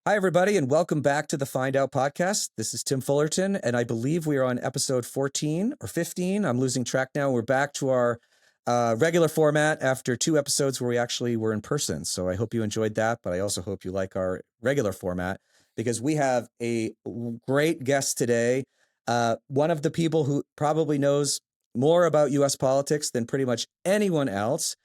Hi, everybody, and welcome back to the Find Out podcast. This is Tim Fullerton, and I believe we are on episode 14 or 15. I'm losing track now. We're back to our regular format after 2 episodes where we actually were in person. So I hope you enjoyed that, but I also hope you like our regular format because we have a great guest today. One of the people who probably knows more about U.S. politics than pretty much anyone else.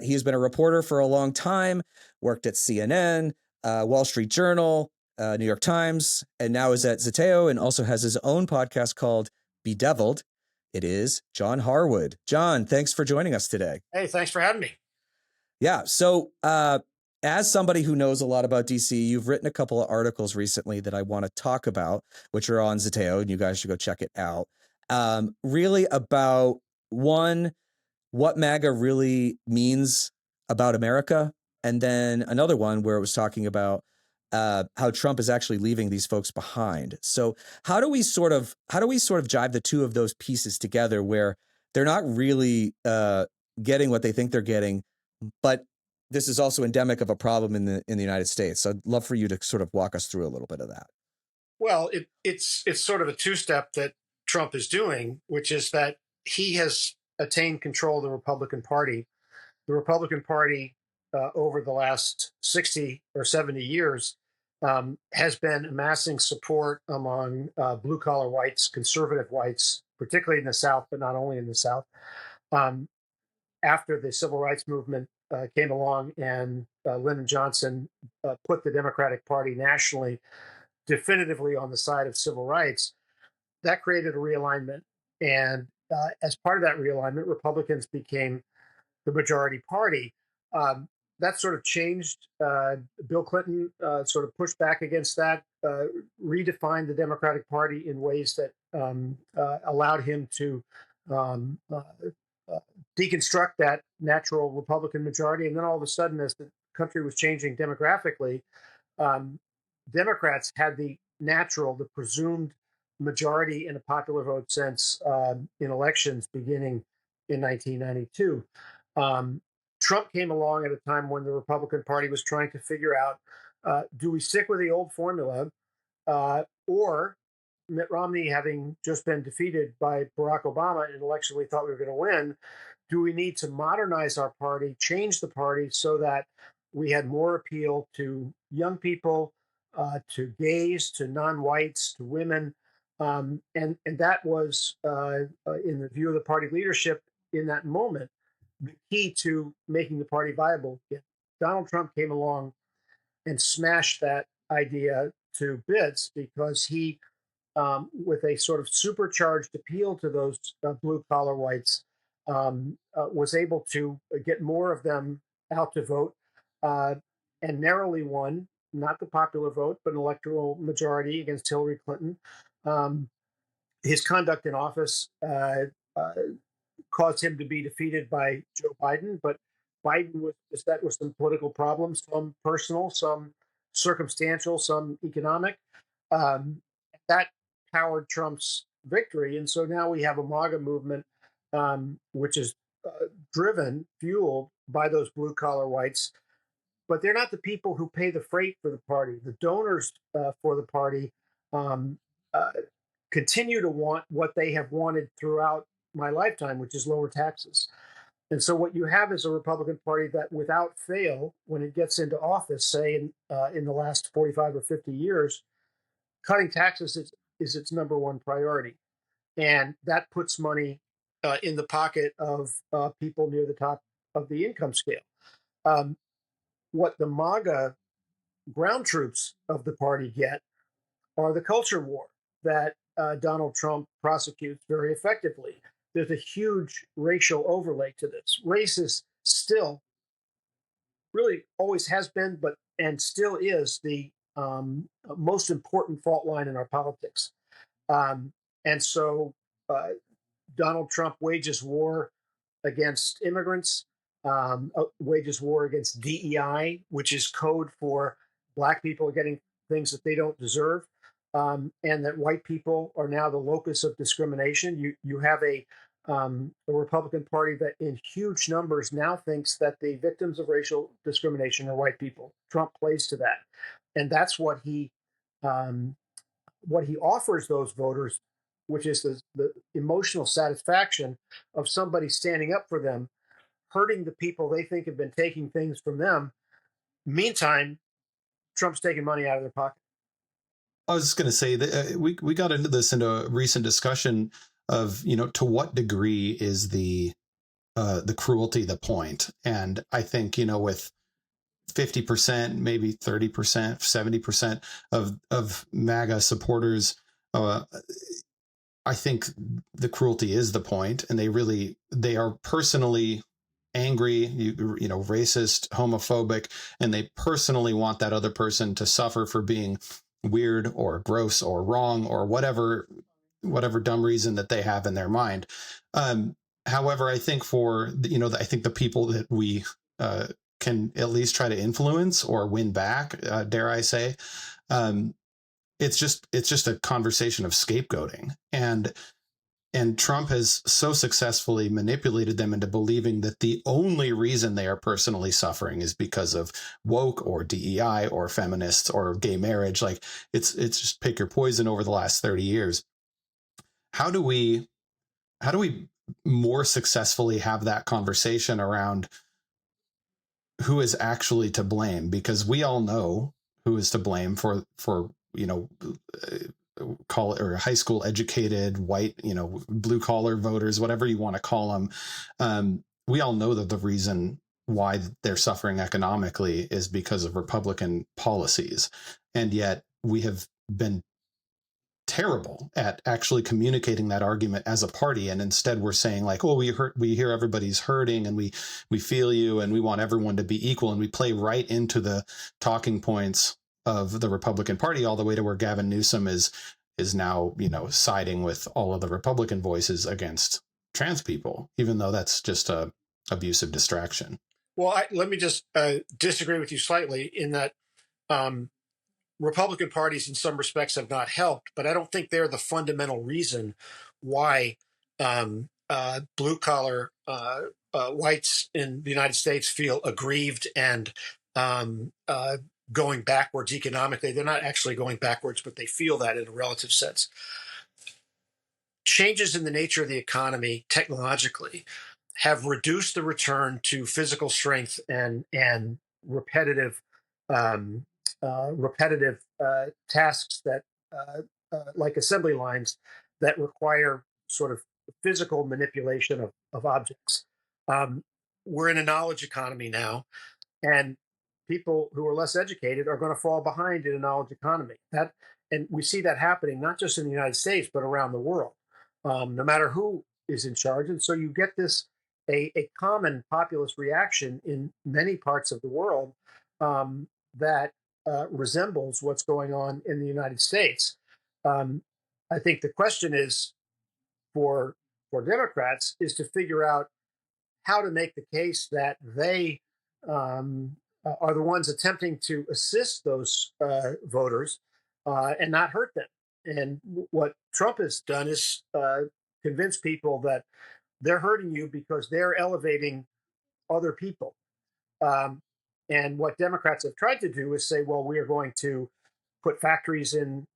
He's been a reporter for a long time, worked at CNN, Wall Street Journal, New York Times, and now is at Zateo and also has his own podcast called Bedeviled. It is John Harwood. John, thanks for joining us today. Hey, thanks for having me. Yeah. So as somebody who knows a lot about DC, you've written a couple of articles recently that I want to talk about, which are on Zateo, and you guys should go check it out. Really about one, what MAGA really means about America. And then another one where it was talking about how Trump is actually leaving these folks behind. So how do we sort of jive the two of those pieces together where they're not really getting what they think they're getting, but this is also endemic of a problem in the United States. So I'd love for you to sort of walk us through a little bit of that. Well, it's sort of a two-step that Trump is doing, which is that he has attained control of the Republican Party. The Republican Party, over the last 60 or 70 years, has been amassing support among blue-collar whites, conservative whites, particularly in the South, but not only in the South. Um, After the civil rights movement came along and Lyndon Johnson put the Democratic Party nationally definitively on the side of civil rights, that created a realignment. And as part of that realignment, Republicans became the majority party. That sort of changed. Bill Clinton sort of pushed back against that, redefined the Democratic Party in ways that allowed him to um, uh, deconstruct that natural Republican majority. And then all of a sudden, as the country was changing demographically, um, Democrats had the natural, the presumed majority in a popular vote sense in elections beginning in 1992. Um, Trump came along at a time when the Republican Party was trying to figure out, do we stick with the old formula, or Mitt Romney, having just been defeated by Barack Obama in an election we thought we were going to win, do we need to modernize our party, change the party so that we had more appeal to young people, to gays, to non-whites, to women, and that was, in the view of the party leadership in that moment, the key to making the party viable again. Donald Trump came along and smashed that idea to bits because he, with a sort of supercharged appeal to those blue collar whites, was able to get more of them out to vote uh, and narrowly won, not the popular vote, but an electoral majority against Hillary Clinton. Um, his conduct in office uh, caused him to be defeated by Joe Biden, but Biden was beset with some political problems, some personal, some circumstantial, some economic. Um, that powered Trump's victory. And so now we have a MAGA movement, which is driven, fueled by those blue collar whites. But they're not the people who pay the freight for the party. The donors for the party um, uh, continue to want what they have wanted throughout my lifetime, which is lower taxes. And so what you have is a Republican Party that, without fail, when it gets into office, say in the last 45 or 50 years, cutting taxes is its number one priority, and that puts money in the pocket of people near the top of the income scale. Um, what the MAGA ground troops of the party get are the culture war that Donald Trump prosecutes very effectively. There's a huge racial overlay to this. Race is still, really always has been, but and still is the most important fault line in our politics. Um, and so uh, Donald Trump wages war against immigrants, wages war against DEI, which is code for black people getting things that they don't deserve, and that white people are now the locus of discrimination. You have a Republican Party that, in huge numbers, now thinks that the victims of racial discrimination are white people. Trump plays to that. and that's what he offers those voters, which is the emotional satisfaction of somebody standing up for them, hurting the people they think have been taking things from them. Meantime, Trump's taking money out of their pocket. I was just going to say that we got into this in a recent discussion of, to what degree is the cruelty the point? And I think, with 50%, maybe 30%, 70% of MAGA supporters, I think the cruelty is the point, and they are personally angry, racist, homophobic, and they personally want that other person to suffer for being weird or gross or wrong or whatever dumb reason that they have in their mind. However, I think I think the people that we can at least try to influence or win back, dare I say, it's just a conversation of scapegoating, and Trump has so successfully manipulated them into believing that the only reason they are personally suffering is because of woke or DEI or feminists or gay marriage. Like it's just pick your poison over the last 30 years. How do we more successfully have that conversation around who is actually to blame? Because we all know who is to blame for call it, or high school educated white, blue collar voters, whatever you want to call them. We all know that the reason why they're suffering economically is because of Republican policies, and yet we have been terrible at actually communicating that argument as a party. And instead we're saying like, oh, we hear everybody's hurting, and we feel you, and we want everyone to be equal, and we play right into the talking points of the Republican Party, all the way to where Gavin Newsom is now, siding with all of the Republican voices against trans people, even though that's just a abusive distraction. Well, let me just disagree with you slightly in that Republican parties, in some respects, have not helped, but I don't think they're the fundamental reason why blue collar whites in the United States feel aggrieved and going backwards economically. They're not actually going backwards, but they feel that in a relative sense. Changes in the nature of the economy technologically have reduced the return to physical strength and repetitive tasks that like assembly lines that require sort of physical manipulation of objects. Um, we're in a knowledge economy now, and people who are less educated are going to fall behind in a knowledge economy. And we see that happening not just in the United States but around the world, no matter who is in charge. And so you get this a common populist reaction in many parts of the world that resembles what's going on in the United States. Um, I think the question is for Democrats is to figure out how to make the case that they are the ones attempting to assist those voters and not hurt them. And what Trump has done is convince people that they're hurting you because they're elevating other people. Um, and what Democrats have tried to do is say, well, we are going to put factories in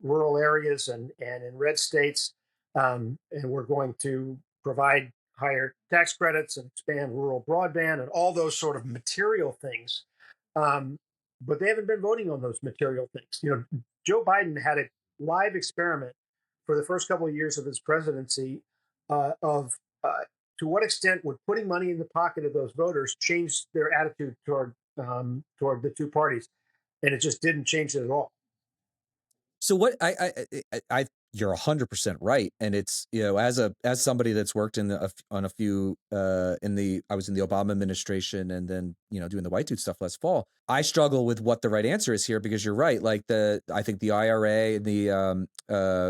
rural areas and in red states, and we're going to provide higher tax credits and expand rural broadband and all those sort of material things. But they haven't been voting on those material things. Joe Biden had a live experiment for the first couple of years of his presidency of to what extent would putting money in the pocket of those voters change their attitude toward the two parties, and it just didn't change it at all. So what I you're 100% right, and it's as somebody that's worked on a few I was in the Obama administration, and then doing the white dude stuff last fall. I struggle with what the right answer is here, because you're right. Like I think the IRA and the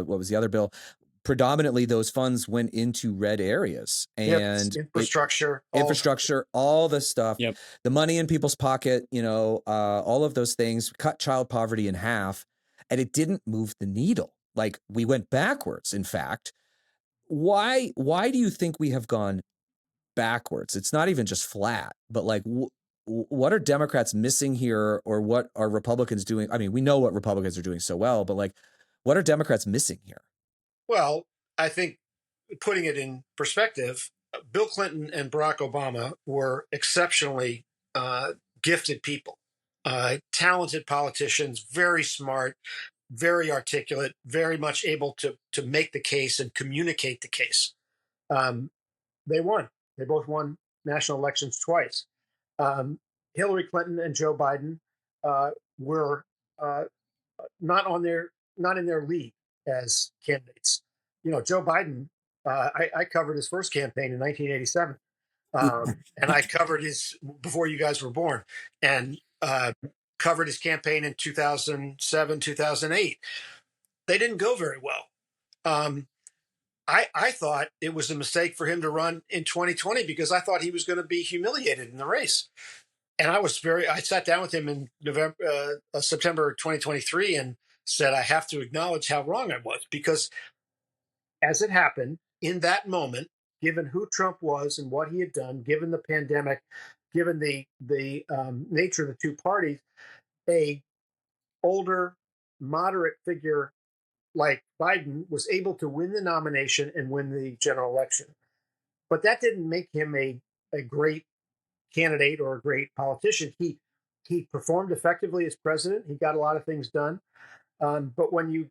what was the other bill? Predominantly, those funds went into red areas and infrastructure, all the stuff, Yep. the money in people's pocket, all of those things, cut child poverty in half. And it didn't move the needle. Like, we went backwards, in fact. Why do you think we have gone backwards? It's not even just flat, but like, what are Democrats missing here, or what are Republicans doing? I mean, we know what Republicans are doing so well, but like, what are Democrats missing here? Well, I think putting it in perspective, Bill Clinton and Barack Obama were exceptionally gifted people, talented politicians, very smart, very articulate, very much able to make the case and communicate the case. They won. They both won national elections twice. Hillary Clinton and Joe Biden were not in their league as candidates. You know, Joe Biden. I covered his first campaign in 1987, and I covered his before you guys were born, and covered his campaign in 2007, 2008. They didn't go very well. I thought it was a mistake for him to run in 2020 because I thought he was going to be humiliated in the race. And I sat down with him in September 2023 and said, I have to acknowledge how wrong I was, because as it happened in that moment, given who Trump was and what he had done, given the pandemic, given the nature of the two parties, a older, moderate figure like Biden was able to win the nomination and win the general election. But that didn't make him a great candidate or a great politician. He performed effectively as president. He got a lot of things done. But when you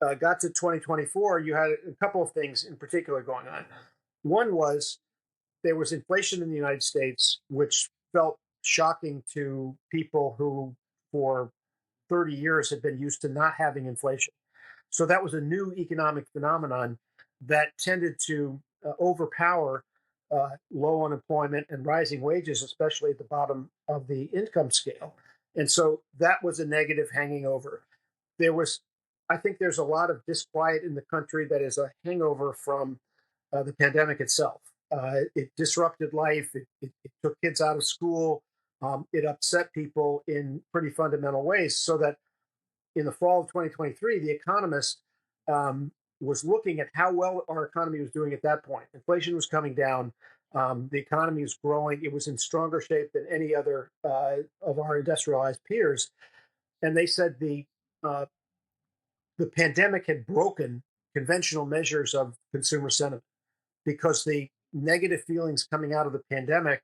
got to 2024, you had a couple of things in particular going on. One was there was inflation in the United States, which felt shocking to people who for 30 years had been used to not having inflation. So that was a new economic phenomenon that tended to overpower low unemployment and rising wages, especially at the bottom of the income scale. And so that was a negative hanging over. I think there's a lot of disquiet in the country that is a hangover from the pandemic itself. It disrupted life. It took kids out of school. It upset people in pretty fundamental ways, so that in the fall of 2023, The Economist was looking at how well our economy was doing at that point. Inflation was coming down. The economy was growing. It was in stronger shape than any other of our industrialized peers. And they said the pandemic had broken conventional measures of consumer sentiment, because the negative feelings coming out of the pandemic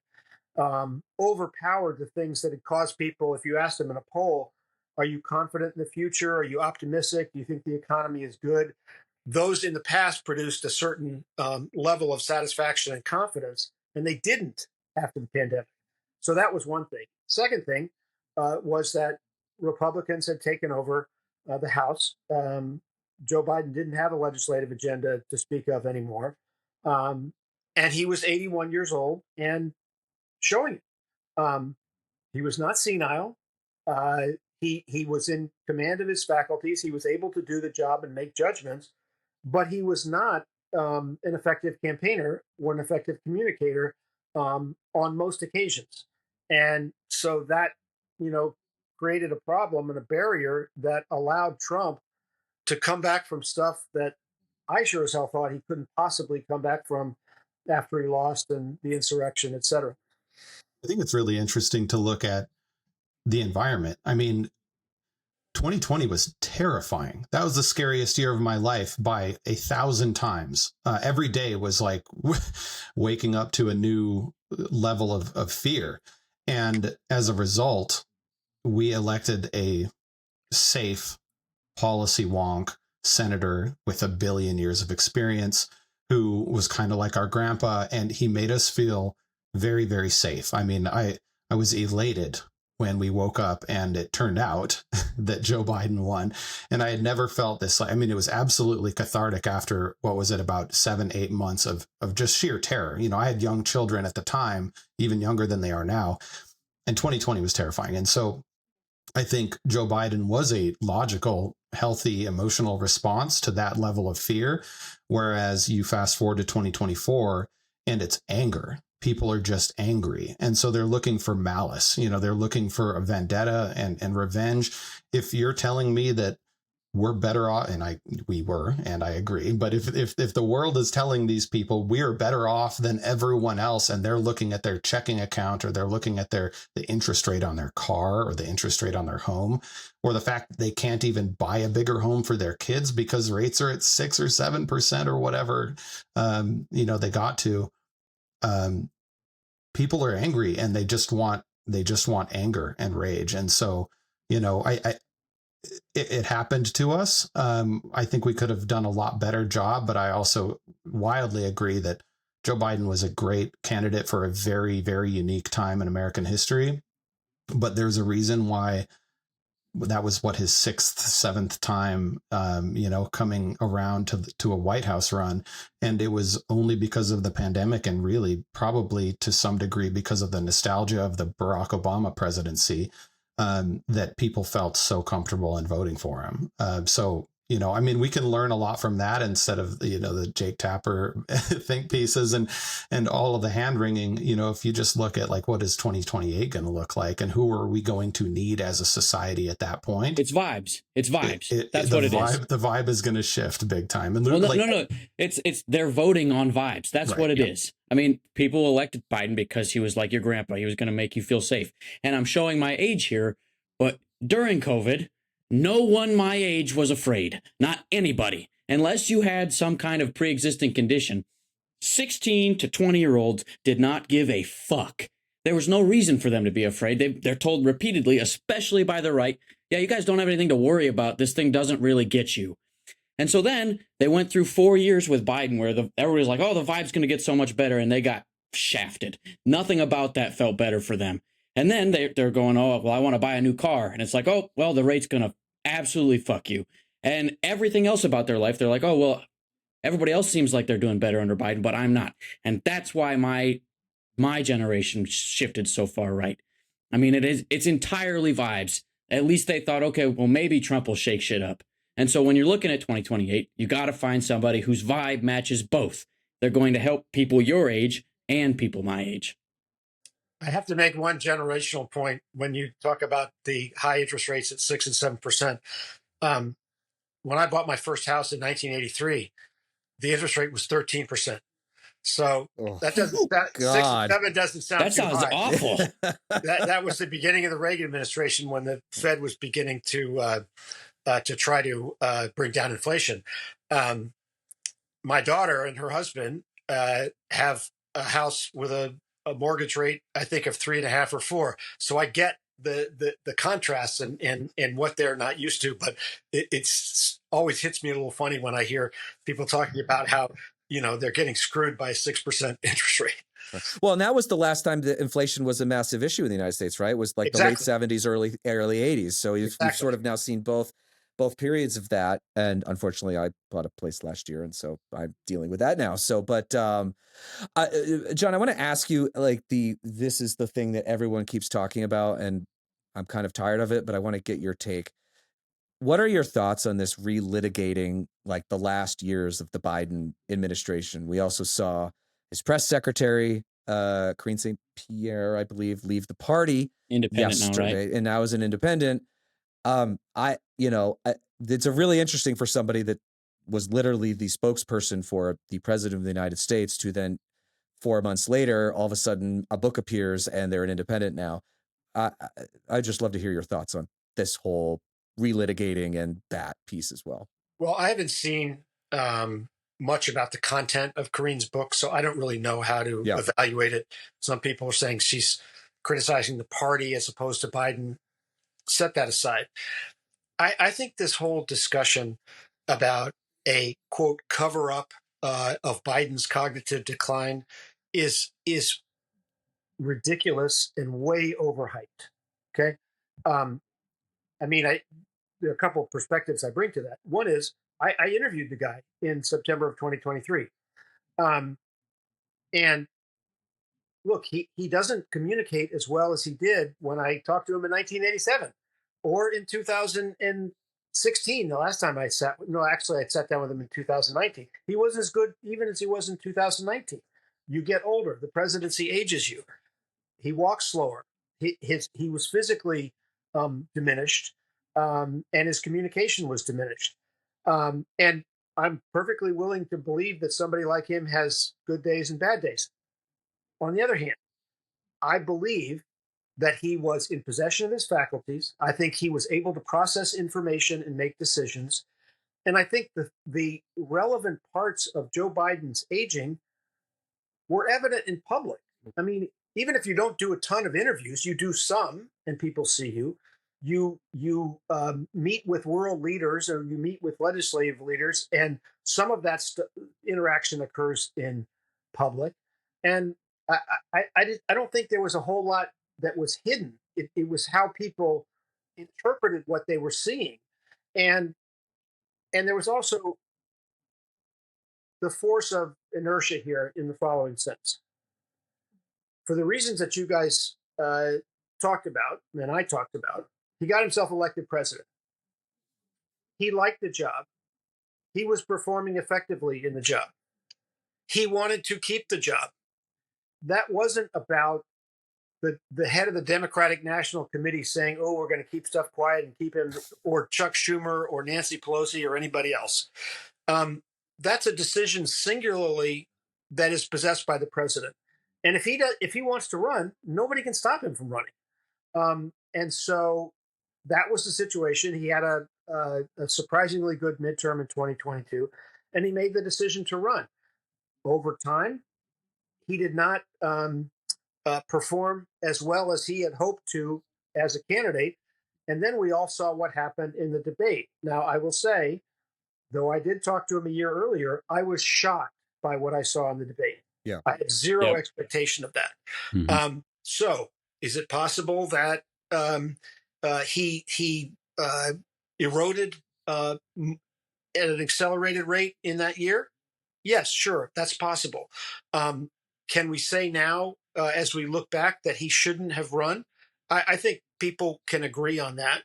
overpowered the things that had caused people. If you asked them in a poll, are you confident in the future? Are you optimistic? Do you think the economy is good? Those in the past produced a certain level of satisfaction and confidence, and they didn't after the pandemic. So that was one thing. Second thing was that Republicans had taken over the House. Joe Biden didn't have a legislative agenda to speak of anymore. And he was 81 years old and showing it. He was not senile. He was in command of his faculties. He was able to do the job and make judgments, but he was not an effective campaigner or an effective communicator on most occasions. And so that, created a problem and a barrier that allowed Trump to come back from stuff that I sure as hell thought he couldn't possibly come back from after he lost and the insurrection, et cetera. I think it's really interesting to look at the environment. I mean, 2020 was terrifying. That was the scariest year of my life by 1,000 times. Every day was like waking up to a new level of fear. And as a result, we elected a safe policy wonk senator with 1 billion years of experience who was kind of like our grandpa, and he made us feel very, very safe. I mean, I was elated when we woke up and it turned out that Joe Biden won. And I had never felt this. I mean, it was absolutely cathartic after, what was it, about 7-8 months of just sheer terror. I had young children at the time, even younger than they are now. And 2020 was terrifying. And so I think Joe Biden was a logical, healthy, emotional response to that level of fear. Whereas you fast forward to 2024 and it's anger. People are just angry. And so they're looking for malice. They're looking for a vendetta and revenge. If you're telling me that we're better off, and I agree. But if the world is telling these people we are better off than everyone else, and they're looking at their checking account, or they're looking at the interest rate on their car, or the interest rate on their home, or the fact that they can't even buy a bigger home for their kids because rates are at 6 or 7% or whatever, they got to, people are angry, and they just want anger and rage. And so, it happened to us. I think we could have done a lot better job, but I also wildly agree that Joe Biden was a great candidate for a very, very unique time in American history. But there's a reason why that was his 6th, 7th time, coming around to a White House run. And it was only because of the pandemic, and really probably to some degree because of the nostalgia of the Barack Obama presidency, that people felt so comfortable in voting for him. So, we can learn a lot from that instead of, the Jake Tapper think pieces and all of the hand wringing. If you just look at what is 2028 going to look like, and who are we going to need as a society at that point? It's vibes. It's vibes. That's what it is. The vibe is going to shift big time. And no. It's they're voting on vibes. That's right, what it is. I mean, people elected Biden because he was like your grandpa. He was going to make you feel safe. And I'm showing my age here, but during COVID, no one my age was afraid. Not anybody. Unless you had some kind of pre-existing condition. 16 to 20-year-olds did not give a fuck. There was no reason for them to be afraid. They're told repeatedly, especially by the right, yeah, you guys don't have anything to worry about. This thing doesn't really get you. And so then they went through 4 years with Biden where everybody's like, oh, the vibe's going to get so much better. And they got shafted. Nothing about that felt better for them. And then they're going, oh, well, I want to buy a new car. And it's like, oh, well, the rate's going to absolutely fuck you. And everything else about their life, they're like, oh, well, everybody else seems like they're doing better under Biden, but I'm not. And that's why my generation shifted so far right. I mean, it's entirely vibes. At least they thought, okay, well, maybe Trump will shake shit up. And so when you're looking at 2028, you got to find somebody whose vibe matches both. They're going to help people your age and people my age. I have to make one generational point when you talk about the high interest rates at 6 and 7%. When I bought my first house in 1983, the interest rate was 13%. So that doesn't, 6 and 7 doesn't sound that too sounds high. Awful. that was the beginning of the Reagan administration when the Fed was beginning to try to bring down inflation. My daughter and her husband have a house with a mortgage rate, I think, of 3.5 or 4. So I get the contrasts and what they're not used to, but it's always hits me a little funny when I hear people talking about how they're getting screwed by a 6% interest rate. Well, and that was the last time that inflation was a massive issue in the United States, right? It was like Exactly. the late 70s, early 80s. So you've sort of now seen both periods of that. And unfortunately, I bought a place last year, and so I'm dealing with that now. So, but John, I want to ask you, this is the thing that everyone keeps talking about, and I'm kind of tired of it, but I want to get your take. What are your thoughts on this relitigating the last years of the Biden administration? We also saw his press secretary, Karine St. Pierre, I believe, leave the party Independent yesterday, now, right? and now is an independent. It's a really interesting for somebody that was literally the spokesperson for the president of the United States to then 4 months later, all of a sudden a book appears and they're an independent now. I'd just love to hear your thoughts on this whole relitigating and that piece as well. Well, I haven't seen much about the content of Karine's book, so I don't really know how to evaluate it. Some people are saying she's criticizing the party as opposed to Biden. Set that aside. I think this whole discussion about a, quote, cover up of Biden's cognitive decline is ridiculous and way overhyped. Okay. There are a couple of perspectives I bring to that. One is I interviewed the guy in September of 2023. And look, he doesn't communicate as well as he did when I talked to him in 1987 or in 2016. The last time I sat down with him in 2019. He wasn't as good even as he was in 2019. You get older. The presidency ages you. He walks slower. He was physically diminished. and his communication was diminished. And I'm perfectly willing to believe that somebody like him has good days and bad days. On the other hand, I believe that he was in possession of his faculties. I think he was able to process information and make decisions. And I think the relevant parts of Joe Biden's aging were evident in public. I mean, even if you don't do a ton of interviews, you do some, and people see you. You meet with world leaders, or you meet with legislative leaders, and some of that interaction occurs in public. And I don't think there was a whole lot that was hidden. It was how people interpreted what they were seeing, and there was also the force of inertia here in the following sense. For the reasons that you guys talked about, and I talked about, he got himself elected president. He liked the job. He was performing effectively in the job. He wanted to keep the job. That wasn't about the head of the Democratic National Committee saying, oh, we're going to keep stuff quiet and keep him, or Chuck Schumer or Nancy Pelosi or anybody else. That's a decision singularly that is possessed by the president. And if he wants to run, nobody can stop him from running. And so that was the situation. He had a surprisingly good midterm in 2022, and he made the decision to run. Over time, he did not perform as well as he had hoped to as a candidate. And then we all saw what happened in the debate. Now, I will say, though I did talk to him a year earlier, I was shocked by what I saw in the debate. Yeah. I had zero expectation of that. Mm-hmm. So is it possible that he eroded at an accelerated rate in that year? Yes, sure, that's possible. Can we say now, as we look back, that he shouldn't have run? I think people can agree on that.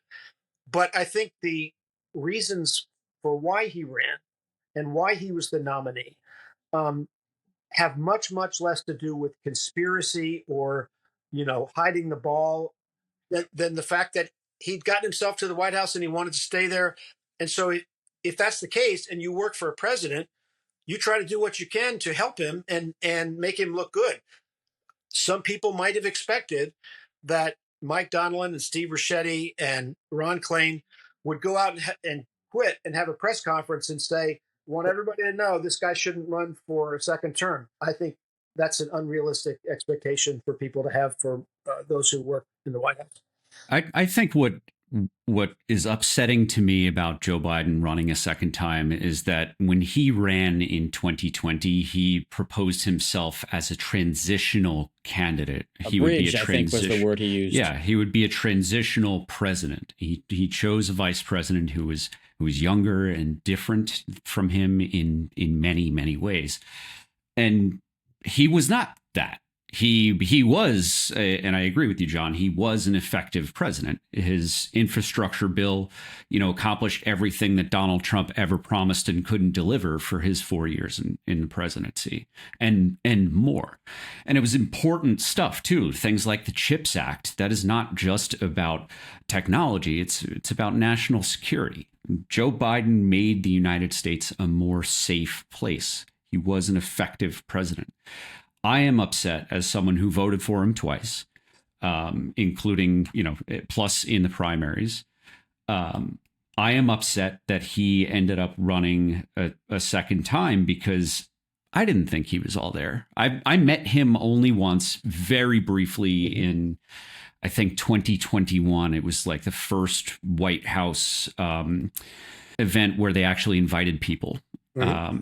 But I think the reasons for why he ran and why he was the nominee have much, much less to do with conspiracy or, hiding the ball than the fact that he'd gotten himself to the White House and he wanted to stay there. And so if that's the case and you work for a president, you try to do what you can to help him and make him look good. Some people might have expected that Mike Donilon and Steve Ricchetti and Ron Klain would go out and quit and have a press conference and say, want everybody to know this guy shouldn't run for a second term. I think that's an unrealistic expectation for people to have for those who work in the White House. I think what is upsetting to me about Joe Biden running a second time is that when he ran in 2020, he proposed himself as a transitional candidate. He would be I think was the word he used. Yeah, he would be a transitional president. He chose a vice president who was younger and different from him in many, many ways. And he was not that. He was, and I agree with you, John, he was an effective president. His infrastructure bill, accomplished everything that Donald Trump ever promised and couldn't deliver for his 4 years in the presidency, and more. And it was important stuff, too. Things like the CHIPS Act. That is not just about technology. It's about national security. Joe Biden made the United States a more safe place. He was an effective president. I am upset as someone who voted for him twice, including, plus in the primaries. I am upset that he ended up running a second time because I didn't think he was all there. I met him only once, very briefly in, I think, 2021. It was like the first White House event where they actually invited people. Mm-hmm.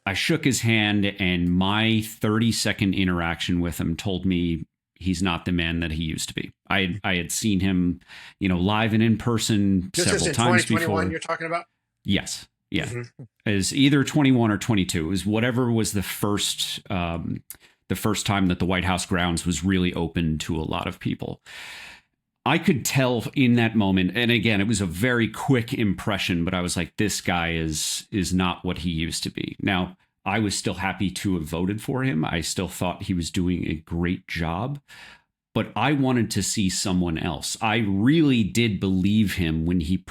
I shook his hand, and my 30-second interaction with him told me he's not the man that he used to be. I had seen him, live and in person several times before. 2021 you're talking about? Yes. Yeah. Mm-hmm. As either 21 or 22. It was whatever was the first time that the White House grounds was really open to a lot of people. I could tell in that moment, and again, it was a very quick impression, but I was like, this guy is not what he used to be. Now, I was still happy to have voted for him. I still thought he was doing a great job. but I wanted to see someone else. I really did believe him when he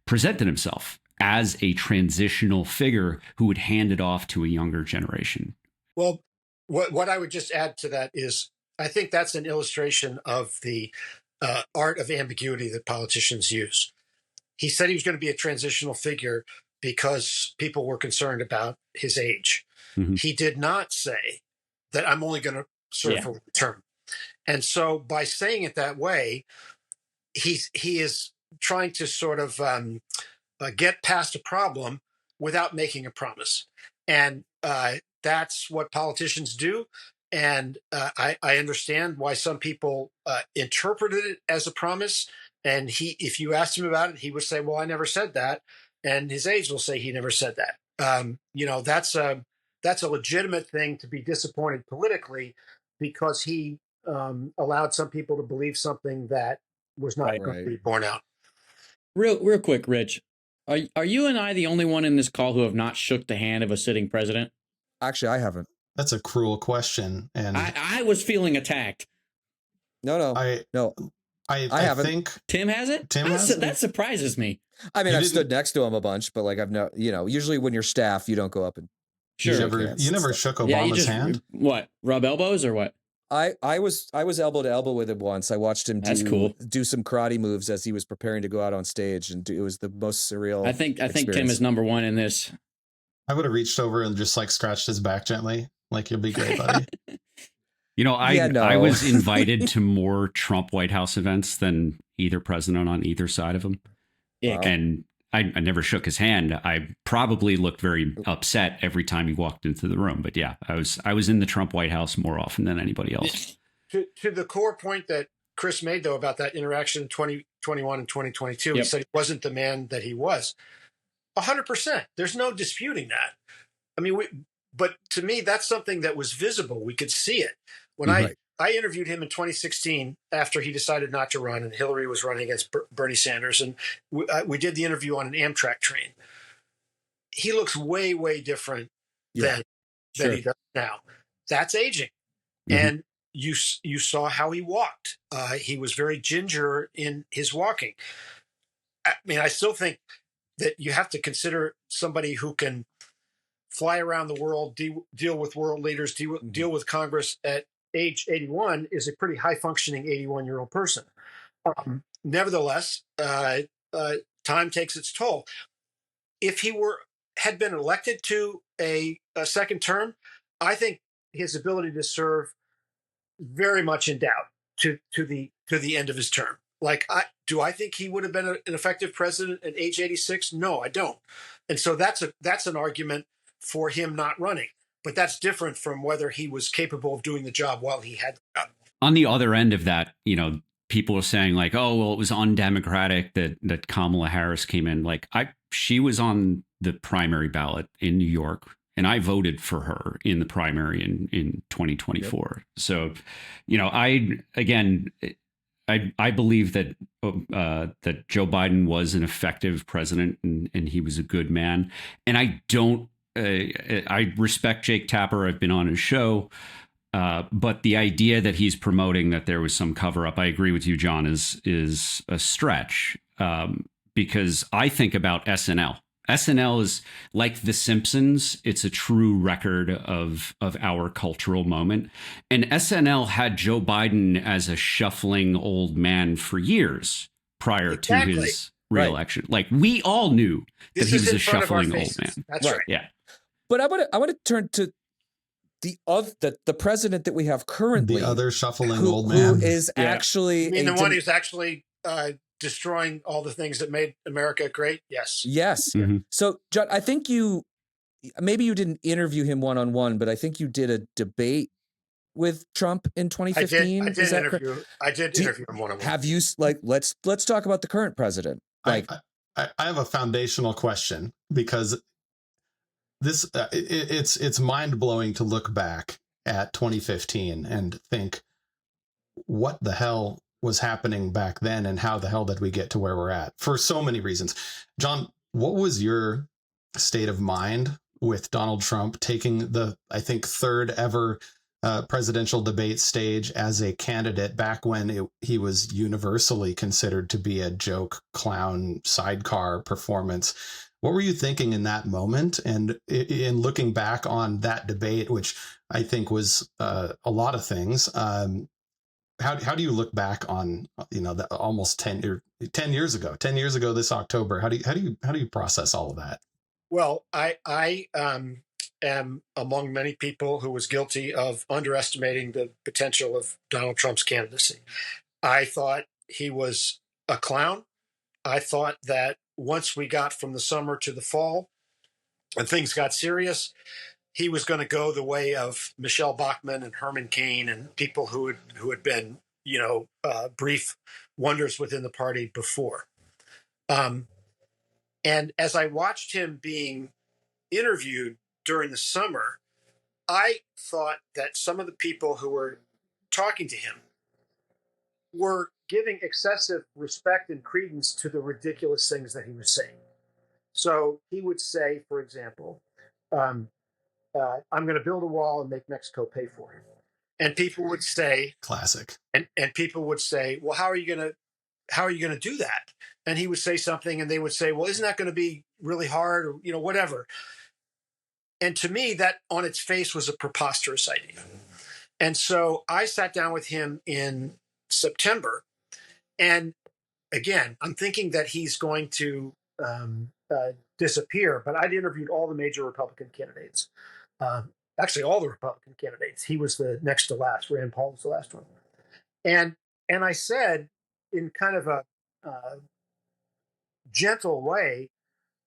presented himself as a transitional figure who would hand it off to a younger generation. Well, what I would just add to that is I think that's an illustration of the art of ambiguity that politicians use. He said he was going to be a transitional figure because people were concerned about his age. Mm-hmm. He did not say that I'm only going to serve for one term. And so by saying it that way, he is trying to sort of get past a problem without making a promise. And that's what politicians do. And I understand why some people interpreted it as a promise. And if you asked him about it, he would say, well, I never said that. And his aides will say he never said that. That's a legitimate thing to be disappointed politically because he allowed some people to believe something that was not going to be borne out. Real quick, Rich. Are you and I the only one in this call who have not shook the hand of a sitting president? Actually, I haven't. That's a cruel question, and I was feeling attacked. No. I haven't. Think Tim has it. That surprises me. I mean, I've stood next to him a bunch, but like usually when you're staff, you don't go up and you never shook Obama's hand. What, rub elbows or what? I was elbow to elbow with him once. I watched him do some karate moves as he was preparing to go out on stage, and it was the most surreal. I think Tim is number one in this. I would have reached over and just like scratched his back gently, like you'll be good, buddy. I was invited to more Trump White House events than either president on either side of him. Yeah. And I never shook his hand. I probably looked very upset every time he walked into the room. But yeah, I was in the Trump White House more often than anybody else. To the core point that Chris made, though, about that interaction in 2021 and 2022, He said he wasn't the man that he was. 100%. There's no disputing that. I mean, but to me, that's something that was visible. We could see it. When I interviewed him in 2016 after he decided not to run and Hillary was running against Bernie Sanders, and we did the interview on an Amtrak train. He looks way, way different than he does now. That's aging. Mm-hmm. And you saw how he walked. He was very ginger in his walking. I mean, I still think that you have to consider somebody who can fly around the world, deal with world leaders, deal with Congress at age 81 is a pretty high-functioning 81-year-old person. Nevertheless, time takes its toll. If he had been elected to a second term, I think his ability to serve very much in doubt to the end of his term. Like, do I think he would have been an effective president at age 86? No, I don't. And so that's an argument for him not running. But that's different from whether he was capable of doing the job while he had the job. On the other end of that, people are saying like, oh, well, it was undemocratic that Kamala Harris came in. Like she was on the primary ballot in New York, and I voted for her in the primary in 2024. Yep. So, I believe that Joe Biden was an effective president and he was a good man. And I respect Jake Tapper. I've been on his show. But the idea that he's promoting that there was some cover up, I agree with you, John, is a stretch. Because I think about SNL. SNL is like The Simpsons. It's a true record of our cultural moment. And SNL had Joe Biden as a shuffling old man for years prior to his reelection. Right. Like we all knew that he was a shuffling old man. That's right. Yeah. But I want to turn to the president that we have currently, the other shuffling old man, who is actually the one who's actually destroying all the things that made America great. Yes. Mm-hmm. So, John, I think maybe you didn't interview him one-on-one, but I think you did a debate with Trump in 2015. I did interview him one-on-one. Have you let's talk about the current president. Like, I have a foundational question because this it's mind-blowing to look back at 2015 and think what the hell was happening back then and how the hell did we get to where we're at, for so many reasons. John, what was your state of mind with Donald Trump taking the, I think, third ever presidential debate stage as a candidate back when he was universally considered to be a joke, clown, sidecar performance. What were you thinking in that moment? And in looking back on that debate, which I think was a lot of things, how do you look back on, that almost 10 years ago this October? How do you process all of that? Well, I am among many people who was guilty of underestimating the potential of Donald Trump's candidacy. I thought he was a clown. I thought that once we got from the summer to the fall and things got serious, he was going to go the way of Michelle Bachmann and Herman Cain and people who had been, brief wonders within the party before. And as I watched him being interviewed during the summer, I thought that some of the people who were talking to him were giving excessive respect and credence to the ridiculous things that he was saying. So he would say, for example, I'm going to build a wall and make Mexico pay for it. And people would say, classic. And people would say, well, how are you going to do that? And he would say something and they would say, well, isn't that going to be really hard, or, whatever. And to me, that on its face was a preposterous idea. And so I sat down with him in September. And again, I'm thinking that he's going to disappear, but I'd interviewed all the major Republican candidates. Actually, all the Republican candidates. He was the next to last. Rand Paul was the last one. And I said, in kind of a gentle way,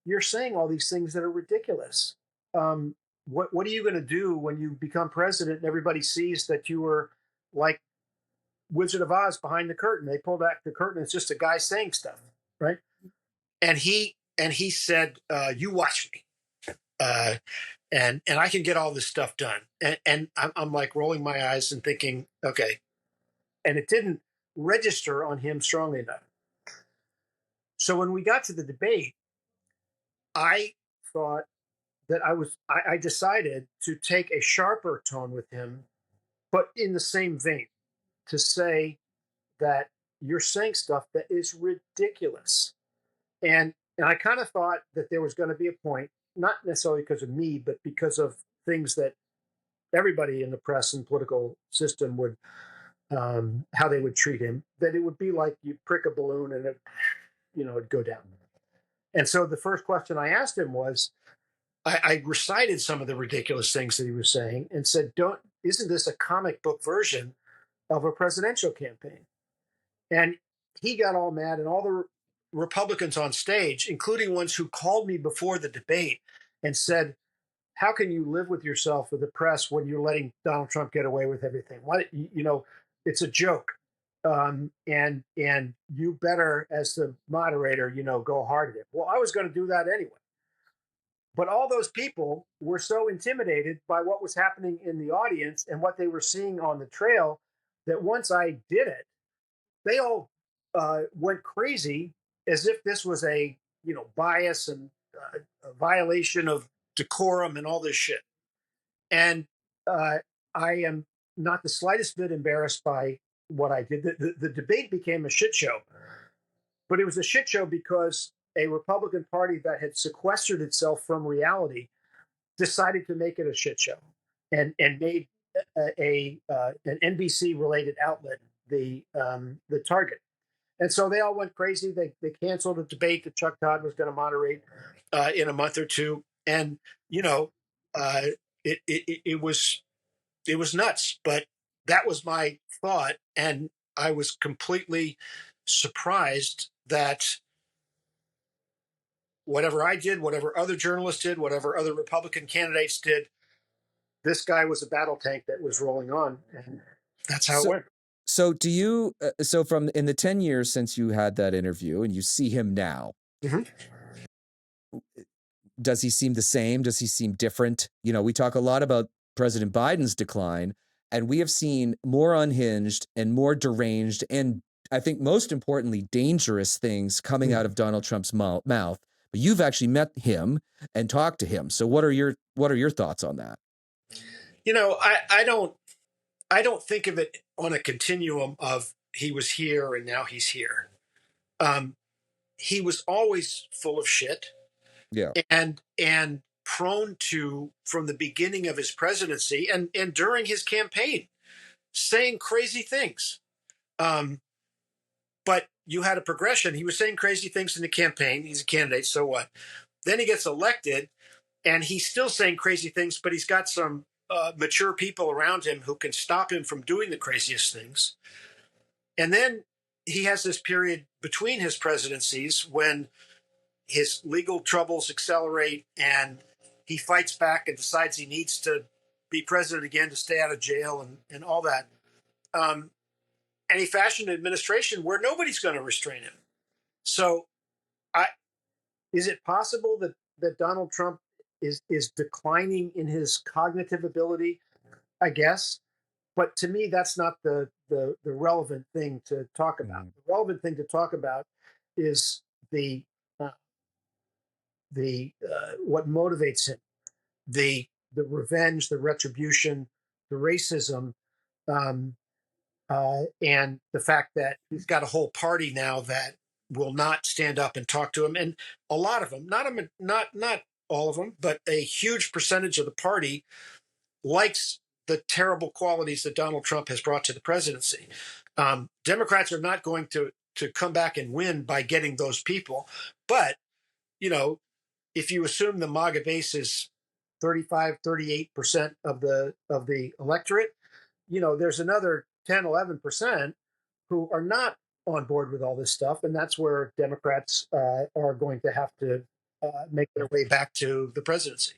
you're saying all these things that are ridiculous. What are you going to do when you become president and everybody sees that you were like Wizard of Oz behind the curtain? They pull back the curtain. It's just a guy saying stuff, right? And he said, "You watch me, and I can get all this stuff done." And I'm like rolling my eyes and thinking, okay. And it didn't register on him strongly enough. So when we got to the debate, I thought that I decided to take a sharper tone with him, but in the same vein, to say that you're saying stuff that is ridiculous. And I kind of thought that there was going to be a point, not necessarily because of me, but because of things that everybody in the press and political system would, how they would treat him, that it would be like you prick a balloon and it'd go down. And so the first question I asked him was, I recited some of the ridiculous things that he was saying and said, isn't this a comic book version of a presidential campaign? And he got all mad, and all the Republicans on stage, including ones who called me before the debate and said, how can you live with yourself with the press when you're letting Donald Trump get away with everything? What, it's a joke. And you better, as the moderator, go hard at it. Well, I was going to do that anyway. But all those people were so intimidated by what was happening in the audience and what they were seeing on the trail that once I did it, they all went crazy as if this was a bias and a violation of decorum and all this shit. And I am not the slightest bit embarrassed by what I did. The debate became a shit show, but it was a shit show because a Republican Party that had sequestered itself from reality decided to make it a shit show and made an NBC related outlet the target. And so they all went crazy. They canceled a debate that Chuck Todd was going to moderate in a month or two. And, it was nuts, but that was my thought. And I was completely surprised that whatever I did, whatever other journalists did, whatever other Republican candidates did, this guy was a battle tank that was rolling on. And that's how it went. So do you, so from in the 10 years since you had that interview and you see him now, does he seem the same? Does he seem different? We talk a lot about President Biden's decline, and we have seen more unhinged and more deranged, and I think most importantly, dangerous things coming out of Donald Trump's mouth. But you've actually met him and talked to him. So what are your thoughts on that? I don't I don't think of it on a continuum of he was here and now he's here. He was always full of shit. Yeah. And prone to, from the beginning of his presidency and during his campaign, saying crazy things. But you had a progression. He was saying crazy things in the campaign. He's a candidate, so what? Then he gets elected, and he's still saying crazy things, but he's got some mature people around him who can stop him from doing the craziest things. And then he has this period between his presidencies when his legal troubles accelerate and he fights back and decides he needs to be president again to stay out of jail and all that. And he fashioned an administration where nobody's going to restrain him. So is it possible that Donald Trump is declining in his cognitive ability? I guess. But to me, that's not the relevant thing to talk about. The relevant thing to talk about is the what motivates him, the revenge, the retribution, the racism, and the fact that he's got a whole party now that will not stand up and talk to him, and a lot of them, not all of them, but a huge percentage of the party likes the terrible qualities that Donald Trump has brought to the presidency. Democrats are not going to come back and win by getting those people, but if you assume the MAGA base is 35, 38% of the electorate, there's another 10, 11% who are not on board with all this stuff. And that's where Democrats are going to have to make their way back to the presidency.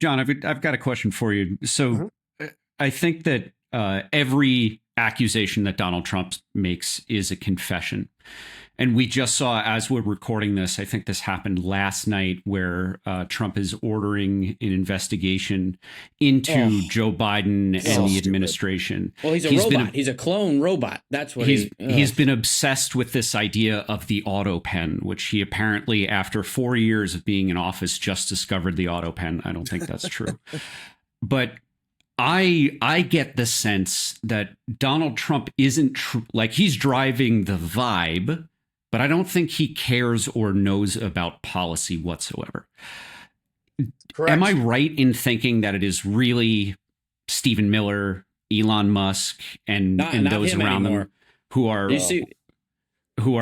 John, I've got a question for you. So I think that every accusation that Donald Trump makes is a confession. And we just saw, as we're recording this, I think this happened last night, where Trump is ordering an investigation into Joe Biden and the administration. Well, he's a robot. He's a clone robot. That's what he's been obsessed with, this idea of the auto pen, which he apparently, after 4 years of being in office, just discovered the auto pen. I don't think that's true. But I get the sense that Donald Trump isn't like, he's driving the vibe, but I don't think he cares or knows about policy whatsoever. Correct. Am I right in thinking that it is really Stephen Miller, Elon Musk, and those around them who are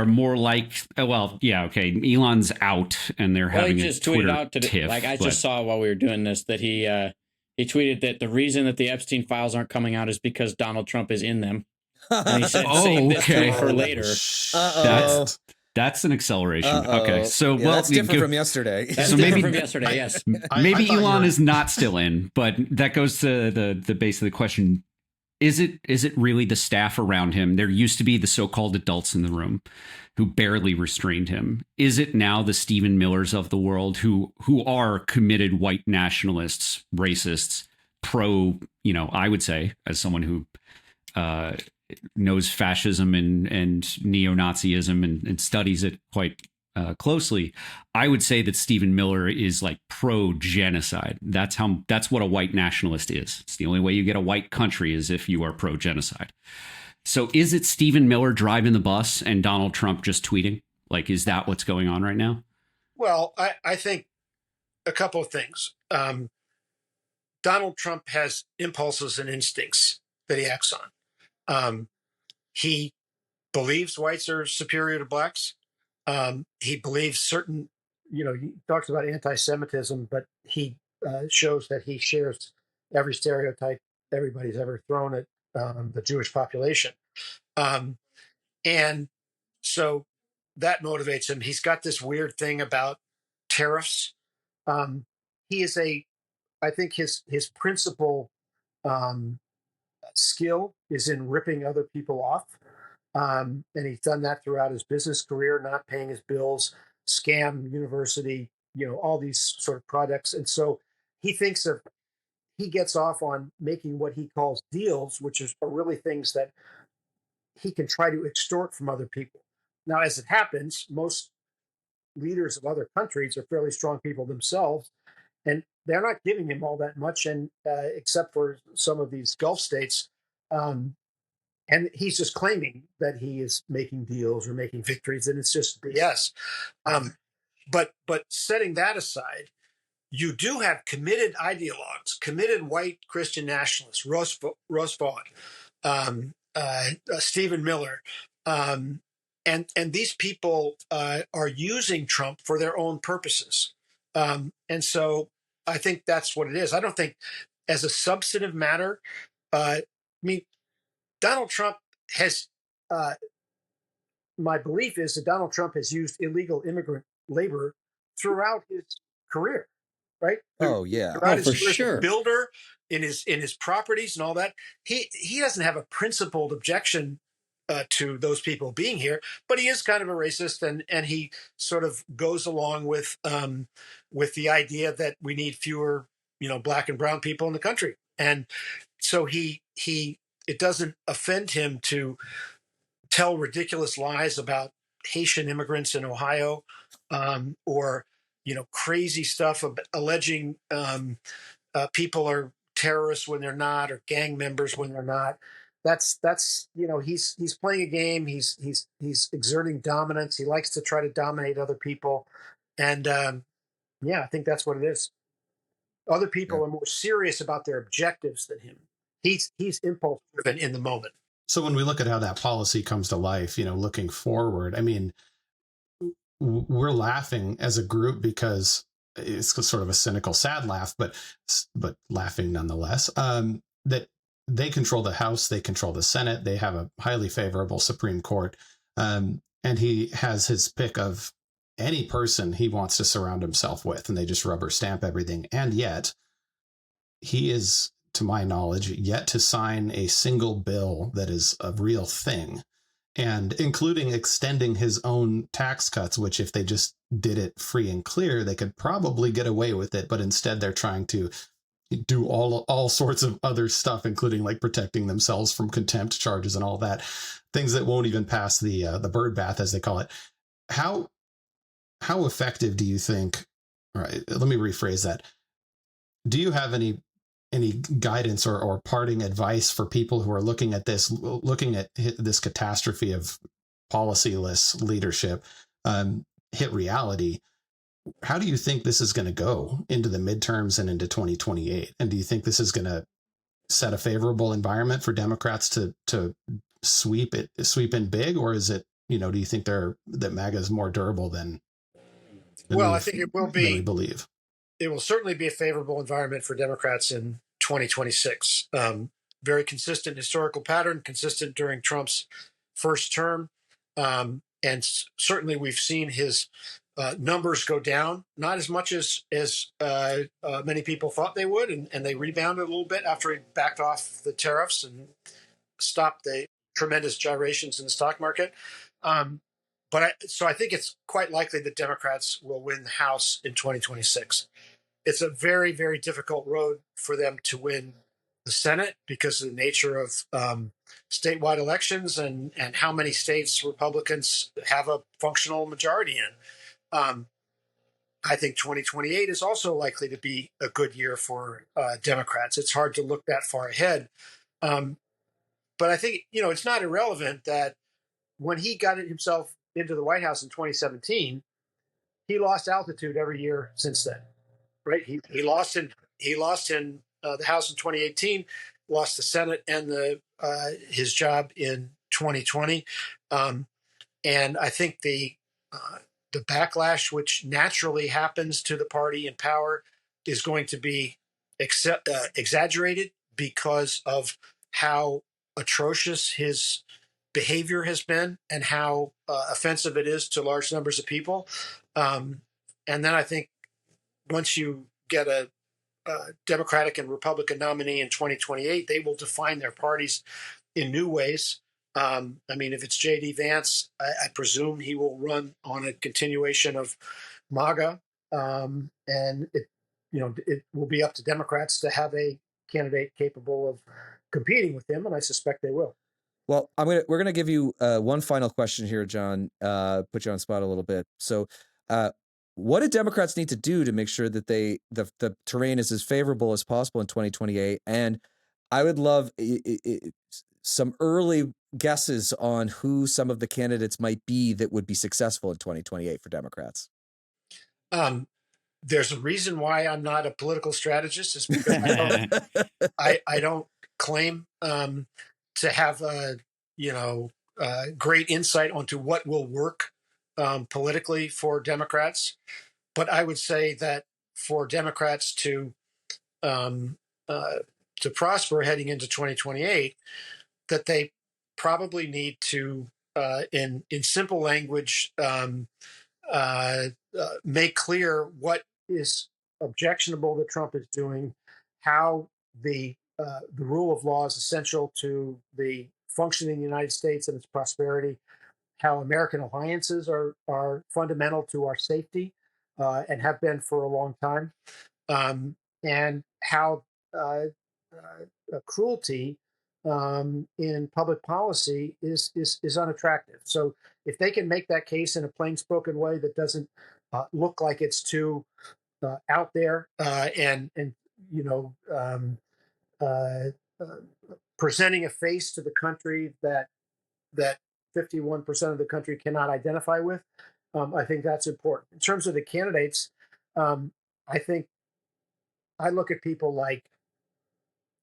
more like, well, yeah, okay, Elon's out and they're having a Twitter tiff. Like I just saw while we were doing this that he tweeted that the reason that the Epstein files aren't coming out is because Donald Trump is in them. And he said, save this tweet for later. That's an acceleration. Okay, so that's different from yesterday. That's different from yesterday. Yes, maybe Elon is not still in, but that goes to the base of the question. Is it really the staff around him? There used to be the so-called adults in the room who barely restrained him. Is it now the Stephen Millers of the world who are committed white nationalists, racists, pro, I would say, as someone who knows fascism and neo-Nazism and studies it quite closely, I would say that Stephen Miller is like pro-genocide. That's what a white nationalist is. It's the only way you get a white country is if you are pro-genocide. So is it Stephen Miller driving the bus and Donald Trump just tweeting? Like, is that what's going on right now? Well, I think a couple of things. Donald Trump has impulses and instincts that he acts on. He believes whites are superior to blacks. He believes certain, he talks about anti-Semitism, but he shows that he shares every stereotype everybody's ever thrown at the Jewish population. And so that motivates him. He's got this weird thing about tariffs. He is I think his principal skill is in ripping other people off. And he's done that throughout his business career, not paying his bills, scam university, all these sort of products. And so he gets off on making what he calls deals, which are really things that he can try to extort from other people. Now, as it happens, most leaders of other countries are fairly strong people themselves, and they're not giving him all that much. And except for some of these Gulf states, And he's just claiming that he is making deals or making victories, and it's just BS. But setting that aside, you do have committed ideologues, committed white Christian nationalists, Roosevelt, Stephen Miller, and these people are using Trump for their own purposes. And so I think that's what it is. I don't think, as a substantive matter, I mean, Donald Trump has. My belief is that Donald Trump has used illegal immigrant labor throughout his career, right? Oh yeah. Throughout his for career as a sure. builder, in his properties and all that. He doesn't have a principled objection to those people being here, but he is kind of a racist, and he sort of goes along with the idea that we need fewer, black and brown people in the country, and so he it doesn't offend him to tell ridiculous lies about Haitian immigrants in Ohio, or crazy stuff alleging people are terrorists when they're not, or gang members when they're not. That's he's playing a game. He's exerting dominance. He likes to try to dominate other people, and yeah, I think that's what it is. Other people are more serious about their objectives than him. He's impulse driven in the moment. So when we look at how that policy comes to life, looking forward, I mean, we're laughing as a group because it's sort of a cynical, sad laugh, but laughing nonetheless. That they control the House, they control the Senate, they have a highly favorable Supreme Court, and he has his pick of any person he wants to surround himself with, and they just rubber stamp everything. And yet, he is, to my knowledge, yet to sign a single bill that is a real thing, and including extending his own tax cuts, which if they just did it free and clear, they could probably get away with it. But instead, they're trying to do all sorts of other stuff, including like protecting themselves from contempt charges and all that, things that won't even pass the bird bath, as they call it. How effective do you think? All right, let me rephrase that. Do you have any guidance or parting advice for people who are looking at this catastrophe of policyless leadership hit reality? How do you think this is going to go into the midterms and into 2028? And do you think this is going to set a favorable environment for Democrats to sweep in big, or is it, do you think that MAGA is more durable than I think it will be. Than we believe. It will certainly be a favorable environment for Democrats in 2026. Very consistent historical pattern, consistent during Trump's first term. And certainly we've seen his numbers go down, not as much as many people thought they would. And they rebounded a little bit after he backed off the tariffs and stopped the tremendous gyrations in the stock market. So I think it's quite likely that Democrats will win the House in 2026. It's a very, very difficult road for them to win the Senate because of the nature of statewide elections and how many states Republicans have a functional majority in. I think 2028 is also likely to be a good year for Democrats. It's hard to look that far ahead. But I think, it's not irrelevant that when he got himself into the White House in 2017, he lost altitude every year since then. Right, he lost in the House in 2018, lost the Senate and his job in 2020, and I think the backlash which naturally happens to the party in power is going to be exaggerated because of how atrocious his behavior has been and how offensive it is to large numbers of people, and then I think, once you get a Democratic and Republican nominee in 2028, they will define their parties in new ways. I mean, if it's J.D. Vance, I presume he will run on a continuation of MAGA, and it will be up to Democrats to have a candidate capable of competing with him, and I suspect they will. Well, we're gonna give you one final question here, John. Put you on the spot a little bit. So, what do Democrats need to do to make sure that the terrain is as favorable as possible in 2028? And I would love some early guesses on who some of the candidates might be that would be successful in 2028 for Democrats. There's a reason why I'm not a political strategist, is because I don't claim to have great insight onto what will work politically for Democrats. But I would say that for Democrats to prosper heading into 2028, that they probably need to, in simple language, make clear what is objectionable that Trump is doing, how the rule of law is essential to the functioning United States and its prosperity, how American alliances are fundamental to our safety and have been for a long time, and how cruelty in public policy is unattractive. So if they can make that case in a plain spoken way that doesn't look like it's too out there and presenting a face to the country that 51% of the country cannot identify with, I think that's important. In terms of the candidates, I think I look at people like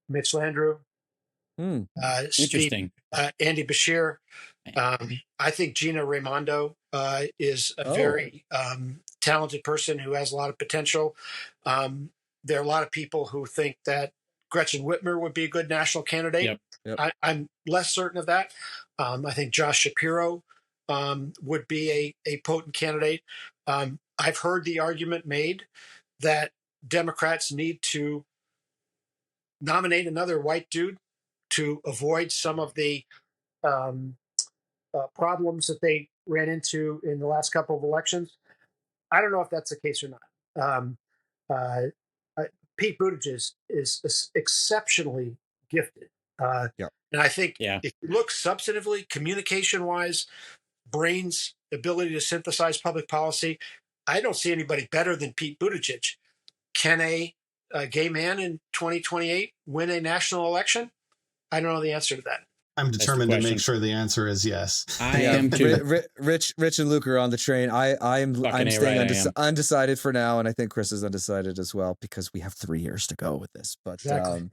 Mitch Landrieu, Interesting. Andy Bashir. I think Gina Raimondo is a very talented person who has a lot of potential. There are a lot of people who think that Gretchen Whitmer would be a good national candidate. Yep. I'm less certain of that. I think Josh Shapiro would be a potent candidate. I've heard the argument made that Democrats need to nominate another white dude to avoid some of the problems that they ran into in the last couple of elections. I don't know if that's the case or not. Pete Buttigieg is exceptionally gifted. And I think if you look substantively, communication-wise, brains, ability to synthesize public policy, I don't see anybody better than Pete Buttigieg. Can a gay man in 2028 win a national election? I don't know the answer to that. I'm determined to make sure the answer is yes. I am too. Rich and Luke are on the train. I'm staying undecided for now, and I think Chris is undecided as well because we have 3 years to go with this. But exactly.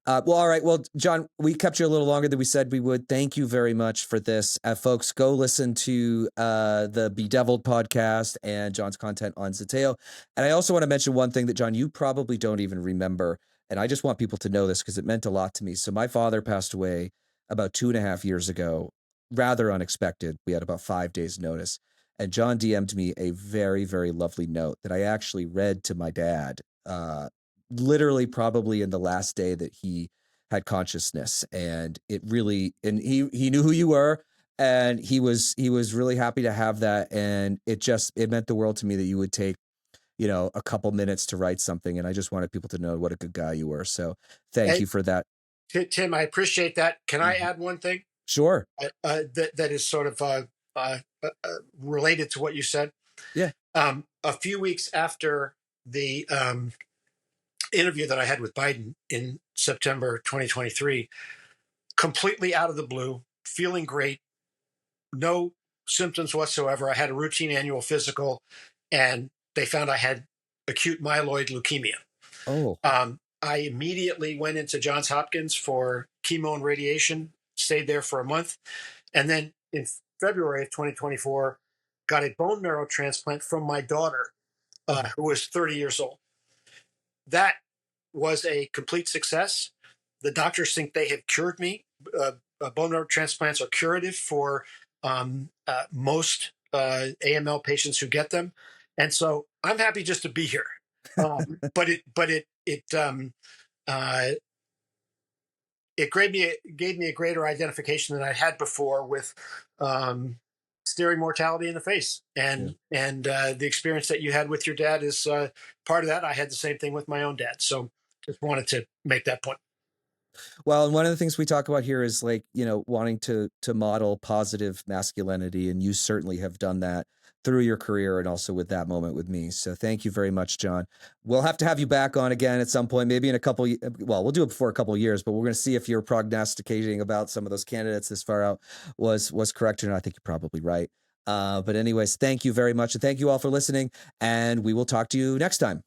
Well, all right. Well, John, we kept you a little longer than we said we would. Thank you very much for this. Folks, go listen to the Bedeviled podcast and John's content on Zateo. And I also want to mention one thing that, John, you probably don't even remember. And I just want people to know this because it meant a lot to me. So my father passed away about 2.5 years ago, rather unexpected. We had about 5 days notice. And John DM'd me a very, very lovely note that I actually read to my dad, literally probably in the last day that he had consciousness. And it really, and he knew who you were, and he was really happy to have that. And it meant the world to me that you would take, a couple minutes to write something. And I just wanted people to know what a good guy you were. So thank you for that. Tim, I appreciate that. Can I add one thing? Sure. That is sort of related to what you said. Yeah. A few weeks after the interview that I had with Biden in September 2023, completely out of the blue, feeling great, no symptoms whatsoever. I had a routine annual physical, and they found I had acute myeloid leukemia. Oh. I immediately went into Johns Hopkins for chemo and radiation, stayed there for a month, and then in February of 2024, got a bone marrow transplant from my daughter, who was 30 years old. That was a complete success. The doctors think they have cured me. Bone marrow transplants are curative for most AML patients who get them. And so I'm happy just to be here. But it gave me a greater identification than I had before with staring mortality in the face. And the experience that you had with your dad is part of that. I had the same thing with my own dad. So just wanted to make that point. Well, and one of the things we talk about here is wanting to model positive masculinity, and you certainly have done that. through your career and also with that moment with me. So thank you very much, John. We'll have to have you back on again at some point, maybe in a couple, well, we'll do it before a couple of years, but we're going to see if your prognosticating about some of those candidates this far out was correct or not. I think you're probably right. But anyways, thank you very much. And thank you all for listening. And we will talk to you next time.